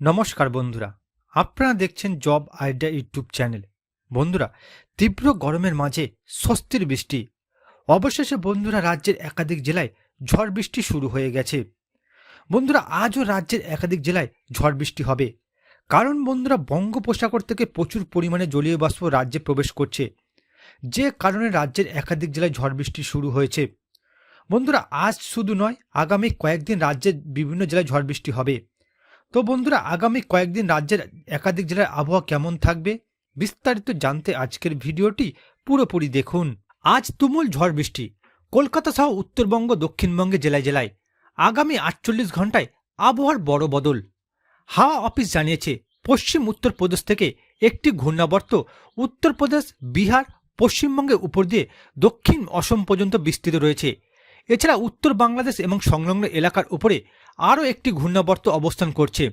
নমস্কার বন্ধুরা, আপনারা দেখছেন জব আইডিয়া ইউটিউব চ্যানেল। বন্ধুরা, তীব্র গরমের মাঝে স্বস্তির বৃষ্টি। অবশেষে বন্ধুরা রাজ্যের একাধিক জেলায় ঝড় বৃষ্টি শুরু হয়ে গেছে। বন্ধুরা, আজও রাজ্যের একাধিক জেলায় ঝড় বৃষ্টি হবে, কারণ বন্ধুরা বঙ্গোপসাগর থেকে প্রচুর পরিমাণে জলীয় বাষ্প রাজ্যে প্রবেশ করছে, যে কারণে রাজ্যের একাধিক জেলায় ঝড় বৃষ্টি শুরু হয়েছে। বন্ধুরা, আজ শুধু নয়, আগামী কয়েকদিন রাজ্যের বিভিন্ন জেলায় ঝড় বৃষ্টি হবে। তো বন্ধুরা, আগামী কয়েকদিন রাজ্যের একাধিক জেলার আবহাওয়া কেমন থাকবে বিস্তারিত জানতে আজকের ভিডিওটি পুরোপুরি দেখুন। আজ তুমুল ঝড় বৃষ্টি কলকাতা সহ উত্তরবঙ্গ দক্ষিণবঙ্গে জেলায় জেলায়। আগামী 48 ঘন্টায় আবহাওয়ার বড় বদল। হাওয়া অফিস জানিয়েছে পশ্চিম উত্তরপ্রদেশ থেকে একটি ঘূর্ণাবর্ত উত্তরপ্রদেশ, বিহার, পশ্চিমবঙ্গের উপর দিয়ে দক্ষিণ অসম পর্যন্ত বিস্তৃত রয়েছে। এছাড়া উত্তর বাংলাদেশ এবং সংলগ্ন এলাকার উপরে আরও একটি ঘূর্ণাবর্ত অবস্থান করছে।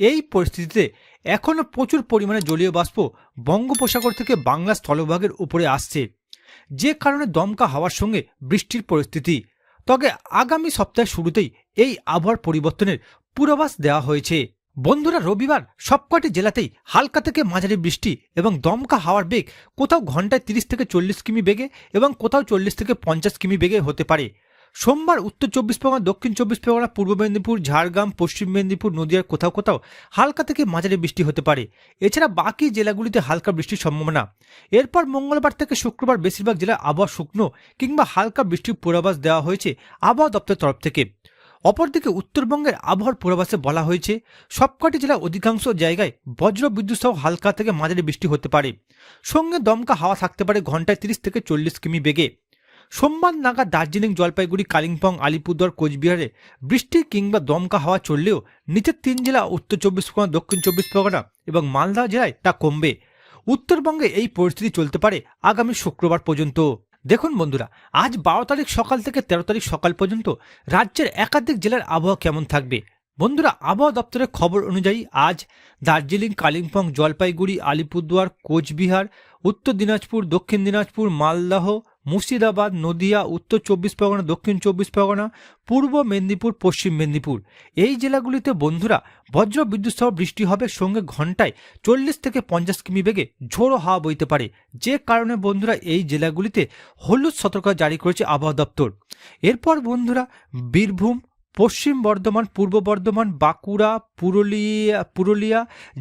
এই পরিস্থিতিতে এখনও প্রচুর পরিমাণে জলীয় বাষ্প বঙ্গোপসাগর থেকে বাংলা স্থলভাগের উপরে আসছে, যে কারণে দমকা হাওয়ার সঙ্গে বৃষ্টির পরিস্থিতি। তবে আগামী সপ্তাহের শুরুতেই এই আবহাওয়ার পরিবর্তনের পূর্বাভাস দেওয়া হয়েছে। বন্ধুরা, রবিবার সবকটি জেলাতেই হালকা থেকে মাঝারি বৃষ্টি এবং দমকা হাওয়ার বেগ কোথাও ঘন্টায় 30 থেকে 40 কিমি বেগে এবং কোথাও 40 থেকে 50 কিমি বেগে হতে পারে। সোমবার উত্তর 24 পরগনা, দক্ষিণ 24 পরগনা, পূর্ব মেদিনীপুর, ঝাড়গ্রাম, পশ্চিম মেদিনীপুর, নদিয়ার কোথাও কোথাও হালকা থেকে মাঝারি বৃষ্টি হতে পারে। এছাড়া বাকি জেলাগুলিতে হালকা বৃষ্টির সম্ভাবনা। এরপর মঙ্গলবার থেকে শুক্রবার বেশিরভাগ জেলায় আবহাওয়া শুকনো কিংবা হালকা বৃষ্টির পূর্বাভাস দেওয়া হয়েছে আবহাওয়া দপ্তরের তরফ থেকে। অপরদিকে উত্তরবঙ্গের আবহাওয়ার পূর্বাভাসে বলা হয়েছে সবকটি জেলার অধিকাংশ জায়গায় বজ্র বিদ্যুৎ সহ হালকা থেকে মাঝারি বৃষ্টি হতে পারে, সঙ্গে দমকা হাওয়া থাকতে পারে ঘন্টায় 30 থেকে 40 কিমি বেগে। সোমবার নাগাদ দার্জিলিং, জলপাইগুড়ি, কালিম্পং, আলিপুরদুয়ার, কোচবিহারে বৃষ্টি কিংবা দমকা হাওয়া চললেও নিচের 3 জেলা উত্তর 24 পরগনা, দক্ষিণ 24 পরগনা এবং মালদা জেলায় তা কমবে। উত্তরবঙ্গে এই পরিস্থিতি চলতে পারে আগামী শুক্রবার পর্যন্ত। দেখুন বন্ধুরা, আজ 12 তারিখ সকাল থেকে 13 তারিখ সকাল পর্যন্ত রাজ্যের একাধিক জেলার আবহাওয়া কেমন থাকবে। বন্ধুরা, আবহাওয়া দপ্তরের খবর অনুযায়ী আজ দার্জিলিং, কালিম্পং, জলপাইগুড়ি, আলিপুরদুয়ার, কোচবিহার, উত্তর দিনাজপুর, দক্ষিণ দিনাজপুর, মালদহ, মুর্শিদাবাদ, নদিয়া, উত্তর 24 পরগনা, দক্ষিণ 24 পরগনা, পূর্ব মেদিনীপুর, পশ্চিম মেদিনীপুর এই জেলাগুলিতে বন্ধুরা বজ্র বিদ্যুৎ সহ বৃষ্টি হবে, সঙ্গে ঘন্টায় 40 থেকে 50 কিমি বেগে ঝোড়ো হাওয়া বইতে পারে, যে কারণে বন্ধুরা এই জেলাগুলিতে হলুদ সতর্কতা জারি করেছে আবহাওয়া দপ্তর। এরপর বন্ধুরা বীরভূম, পশ্চিম বর্ধমান, পূর্ব বর্ধমান, বাঁকুড়া, পুরুলিয়া,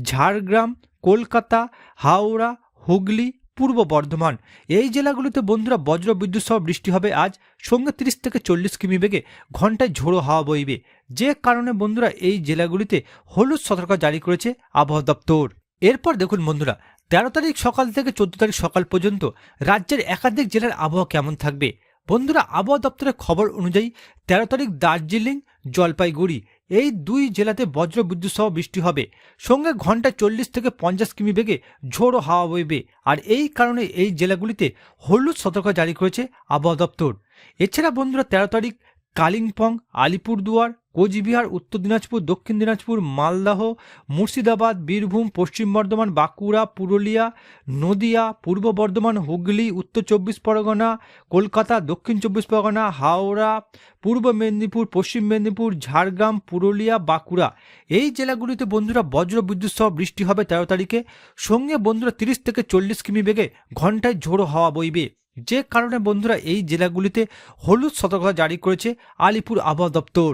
ঝাড়গ্রাম, কলকাতা, হাওড়া, হুগলি, পূর্ব বর্ধমান এই জেলাগুলিতে বন্ধুরা বজ্র বিদ্যুৎ সহ বৃষ্টি হবে আজ, সঙ্গে 30 থেকে 40 কিমি বেগে ঘন্টায় ঝোড়ো হাওয়া বইবে, যে কারণে বন্ধুরা এই জেলাগুলিতে হলুদ সতর্কতা জারি করেছে আবহাওয়া দপ্তর। এরপর দেখুন বন্ধুরা, 13 তারিখ সকাল থেকে 14 তারিখ সকাল পর্যন্ত রাজ্যের একাধিক জেলার আবহাওয়া কেমন থাকবে। বন্ধুরা, আবহাওয়া দপ্তরের খবর অনুযায়ী 13 তারিখ দার্জিলিং, জলপাইগুড়ি এই দুই জেলাতে বজ্র বিদ্যুৎ সহ বৃষ্টি হবে, সঙ্গে ঘন্টায় 40 থেকে 50 কিমি বেগে ঝোড়ো হাওয়া বইবে, আর এই কারণে এই জেলাগুলিতে হলুদ সতর্কতা জারি করেছে আবহাওয়া দপ্তর। এছাড়া বন্ধুরা 13 তারিখ কালিম্পং, আলিপুরদুয়ার, কোচবিহার, উত্তর দিনাজপুর, দক্ষিণ দিনাজপুর, মালদহ, মুর্শিদাবাদ, বীরভূম, পশ্চিম বর্ধমান, বাঁকুড়া, পুরুলিয়া, নদিয়া, পূর্ব বর্ধমান, হুগলি, উত্তর 24 পরগনা, কলকাতা, দক্ষিণ 24 পরগনা, হাওড়া, পূর্ব মেদিনীপুর, পশ্চিম মেদিনীপুর, ঝাড়গ্রাম, পুরুলিয়া, বাঁকুড়া এই জেলাগুলিতে বন্ধুরা বজ্র বিদ্যুৎ সহ বৃষ্টি হবে 13 তারিখে, সঙ্গে বন্ধুরা 30 থেকে 40 কিমি বেগে ঘন্টায় ঝোড়ো হাওয়া বইবে, যে কারণে বন্ধুরা এই জেলাগুলিতে হলুদ সতর্কতা জারি করেছে আলিপুর আবহাওয়া দপ্তর।